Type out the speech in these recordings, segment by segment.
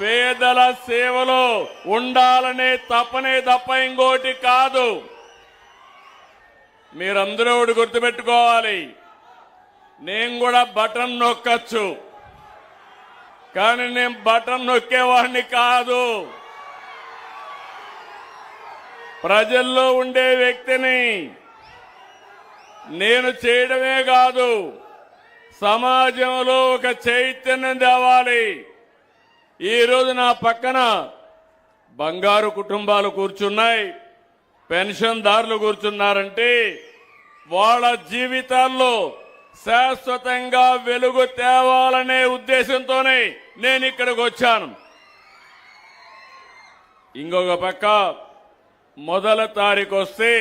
పేదల సేవలో ఉండాలనే తపనే తప్ప ఇంకోటి కాదు. మీరందరూ ఒకటి గుర్తుపెట్టుకోవాలి, నేను కూడా బటన్ నొక్కచ్చు, కానీ నేను బటన్ నొక్కేవాడిని కాదు. ప్రజల్లో ఉండే వ్యక్తిని. నేను చేయడమే కాదు, సమాజంలో ఒక చైతన్యం తేవాలి. ఈరోజు నా పక్కన బంగారు కుటుంబాలు కూర్చున్నాయి, పెన్షన్దారులు కూర్చున్నారంటే వాళ్ళ జీవితాల్లో శాశ్వతంగా వెలుగు తేవాలనే ఉద్దేశంతోనే నేను ఇక్కడికి వచ్చాను. ఇంకొక పక్క మొదల తారీఖు వస్తే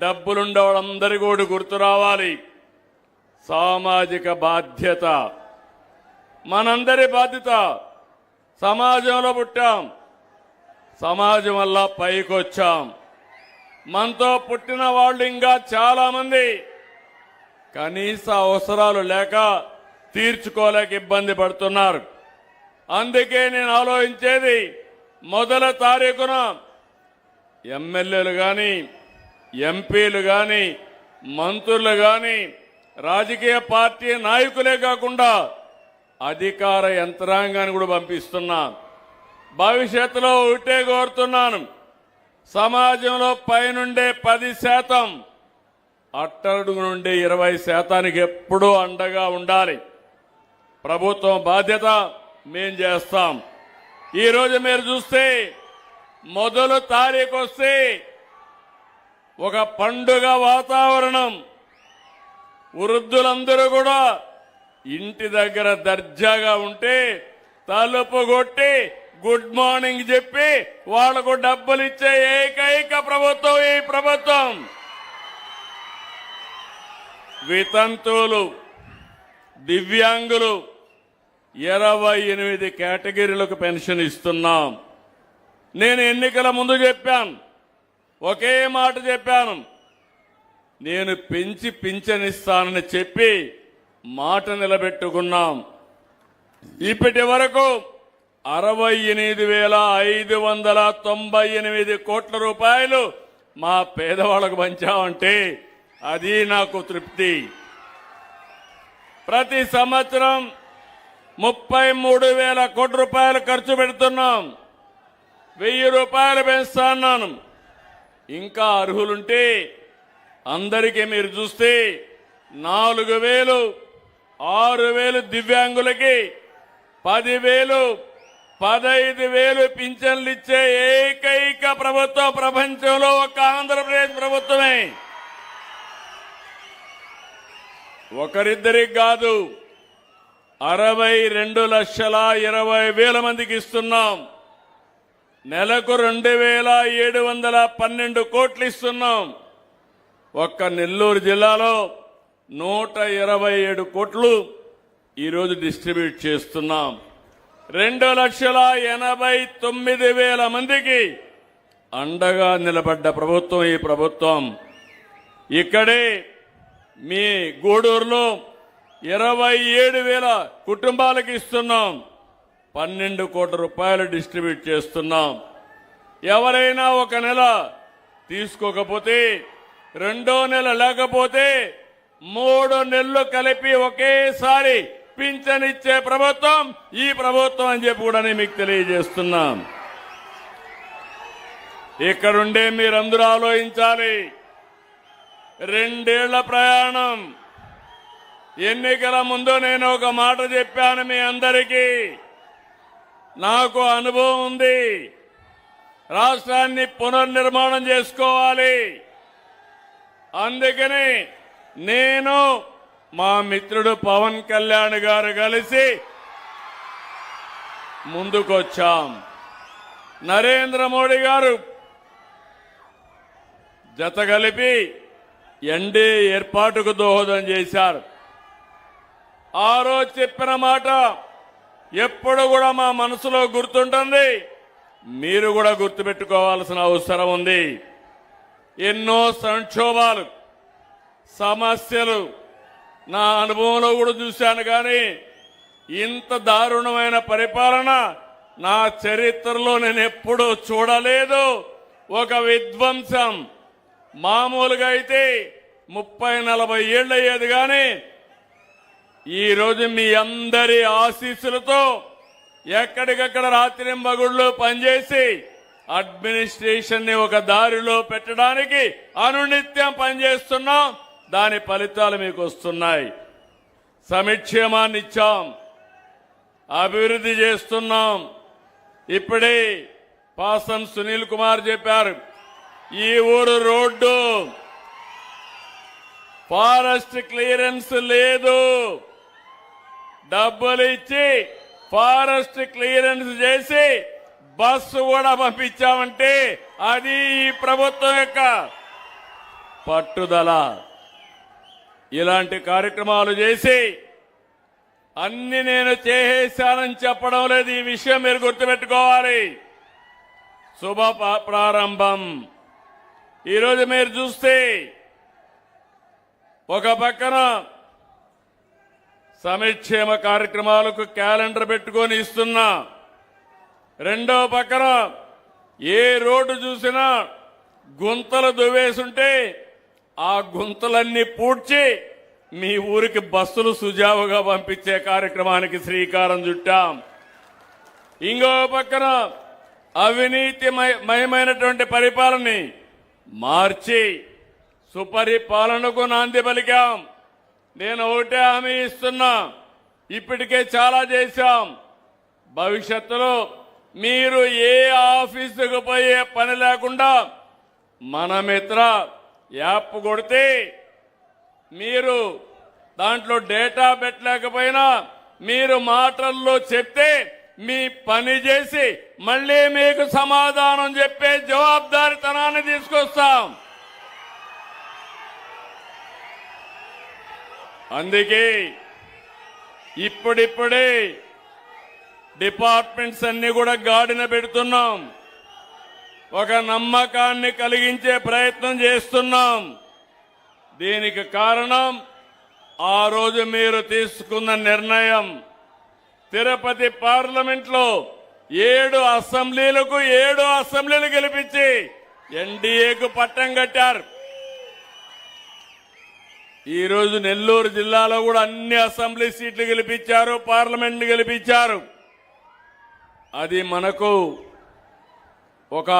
డబ్బులుండే వాళ్ళందరికీ కూడా గుర్తు రావాలి. సామాజిక బాధ్యత, మనందరి బాధ్యత. సమాజంలో పుట్టాం, సమాజం వల్ల పైకొచ్చాం. మనతో పుట్టిన వాళ్ళు ఇంకా చాలా మంది కనీస అవసరాలు లేక తీర్చుకోలేక ఇబ్బంది పడుతున్నారు. అందుకే నేను ఆలోచించేది, మొదల తారీఖున ఎమ్మెల్యేలు కానీ, ఎంపీలు కానీ, మంత్రులు కానీ, రాజకీయ పార్టీ నాయకులే కాకుండా అధికార యంత్రాంగాన్ని కూడా పంపిస్తున్నాను. భవిష్యత్తులో ఒకటే కోరుతున్నాను, సమాజంలో పైనుండే 10%, అట్టడుగు నుండి 20% ఎప్పుడూ అండగా ఉండాలి. ప్రభుత్వం బాధ్యత మేం చేస్తాం. ఈరోజు మీరు చూస్తే మొదల తారీఖు వస్తే ఒక పండుగ వాతావరణం. వృద్ధులందరూ కూడా ఇంటి దగ్గర దర్జాగా ఉంటే తలుపు కొట్టి గుడ్ మార్నింగ్ చెప్పి వాళ్లకు డబ్బులు ఇచ్చే ఏకైక ప్రభుత్వం ఈ ప్రభుత్వం. వితంతువులు, దివ్యాంగులు 28 కేటగిరీలకు పెన్షన్ ఇస్తున్నాం. నేను ఎన్నికల ముందు చెప్పాను, ఒకే మాట చెప్పాను, నేను పెంచి పింఛనిస్తానని చెప్పి మాట నిలబెట్టుకున్నాం. ఇప్పటి వరకు 68,598 కోట్ల రూపాయలు మా పేదవాళ్లకు పంచామంటే అది నాకు తృప్తి. ప్రతి సంవత్సరం 33,000 కోట్ల రూపాయలు ఖర్చు పెడుతున్నాం. 1,000 రూపాయలు పెంచుతున్నాను. ఇంకా అర్హులుంటే అందరికీ మీరు చూస్తే 4,000, 6,000 దివ్యాంగులకి, 10,000, 15,000 పింఛన్లు ఇచ్చే ఏకైక ప్రభుత్వం ప్రపంచంలో ఒక ఆంధ్రప్రదేశ్ ప్రభుత్వమే. ఒకరిద్దరికి కాదు, 62,20,000 మందికి ఇస్తున్నాం. నెలకు 2,712 కోట్లు ఇస్తున్నాం. ఒక్క నెల్లూరు జిల్లాలో 127 కోట్లు ఈరోజు డిస్ట్రిబ్యూట్ చేస్తున్నాం. 2,89,000 మందికి అండగా నిలబడ్డ ప్రభుత్వం ఈ ప్రభుత్వం. ఇక్కడే మీ గూడూరులో 27,000 కుటుంబాలకు ఇస్తున్నాం. 12 కోట్ల రూపాయలు డిస్ట్రిబ్యూట్ చేస్తున్నాం. ఎవరైనా ఒక నెల తీసుకోకపోతే, రెండో నెల లేకపోతే 3 నెలలు కలిపి ఒకేసారి పింఛనిచ్చే ప్రభుత్వం ఈ ప్రభుత్వం అని చెప్పి కూడా నేను మీకు తెలియజేస్తున్నాం. ఇక్కడుండే మీరందరూ ఆలోచించాలి. 2 ఏళ్ల ప్రయాణం. ఎన్నికల ముందు నేను ఒక మాట చెప్పాను మీ అందరికీ. నాకు అనుభవం ఉంది. రాష్ట్రాన్ని పునర్నిర్మాణం చేసుకోవాలి. అందుకని నేను మా మిత్రుడు పవన్ కళ్యాణ్ గారు కలిసి ముందుకొచ్చాం. నరేంద్ర మోడీ గారు జత కలిపి ఎన్డీఏ ఏర్పాటుకు దోహదం చేశారు. ఆ రోజు చెప్పిన మాట ఎప్పుడు కూడా మా మనసులో గుర్తుంటుంది. మీరు కూడా గుర్తుపెట్టుకోవాల్సిన అవసరం ఉంది. ఎన్నో సంక్షోభాలు, సమస్యలు నా అనుభవంలో కూడా చూశాను. కానీ ఇంత దారుణమైన పరిపాలన నా చరిత్రలో నేను ఎప్పుడూ చూడలేదు. ఒక విధ్వంసం మామూలుగా అయితే 30-40 ఏళ్ళు అయ్యేది, కానీ ఈరోజు మీ అందరి ఆశీస్సులతో ఎక్కడికక్కడ రాత్రింబగుళ్ళు పనిచేసి అడ్మినిస్ట్రేషన్ ని ఒక దారిలో పెట్టడానికి అనునిత్యం పనిచేస్తున్నాం. దాని ఫలితాలు మీకు వస్తున్నాయి. సంక్షేమాన్ని ఇచ్చాం, అభివృద్ధి చేస్తున్నాం. ఇప్పుడే పాసం సునీల్ కుమార్ చెప్పారు, ఈ ఊరు రోడ్డు ఫారెస్ట్ క్లియరెన్స్ లేదు, డబ్బులు ఇచ్చి ఫారెస్ట్ క్లియరెన్స్ చేసి బస్సు కూడా పంపించామంటే అది ఈ ప్రభుత్వం యొక్క పట్టుదల. ఇలాంటి కార్యక్రమాలు చేసి అన్ని నేను చేసేశానని చెప్పడం లేదు. ఈ విషయం మీరు గుర్తుపెట్టుకోవాలి. శుభ ప్రారంభం. ఈరోజు మీరు చూస్తే ఒక పక్కన సంక్షేమ కార్యక్రమాలకు క్యాలెండర్ పెట్టుకొని ఇస్తున్నా, రెండో పక్కన ఏ రోడ్డు చూసినా గుంతలు దువ్వేసుంటే ఆ గుంతలన్నీ పూడ్చి మీ ఊరికి బస్సులు సుజావుగా పంపించే కార్యక్రమానికి శ్రీకారం చుట్టాం. ఇంకో పక్కన అవినీతి మయమైనటువంటి పరిపాలనని మార్చి సుపరిపాలనకు నాంది పలికాం. నేను ఒకటే హామీ ఇస్తున్నా, ఇప్పటికే చాలా చేశాం. భవిష్యత్తులో మీరు ఏ ఆఫీసుకు పోయే పని లేకుండా మన మిత్ర యాప్ కొడితే మీరు దాంట్లో డేటా పెట్టలేకపోయినా మీరు మాటల్లో చెప్తే మీ పని చేసి మళ్ళీ మీకు సమాధానం చెప్పే జవాబుదారీతనాన్ని తీసుకొస్తాం. అందుకే ఇప్పుడిప్పుడే డిపార్ట్మెంట్స్ అన్ని కూడా గాడిన పెడుతున్నాం. ఒక నమ్మకాన్ని కలిగించే ప్రయత్నం చేస్తున్నాం. దీనికి కారణం ఆ రోజు మీరు తీసుకున్న నిర్ణయం. తిరుపతి పార్లమెంట్లో 7 అసెంబ్లీలకు 7 అసెంబ్లీలు గెలిపించి ఎన్డీఏకు పట్టం కట్టారు. ఈ రోజు నెల్లూరు జిల్లాలో కూడా అన్ని అసెంబ్లీ సీట్లు గెలిపించారు, పార్లమెంట్ గెలిపించారు. అది మనకు ఒక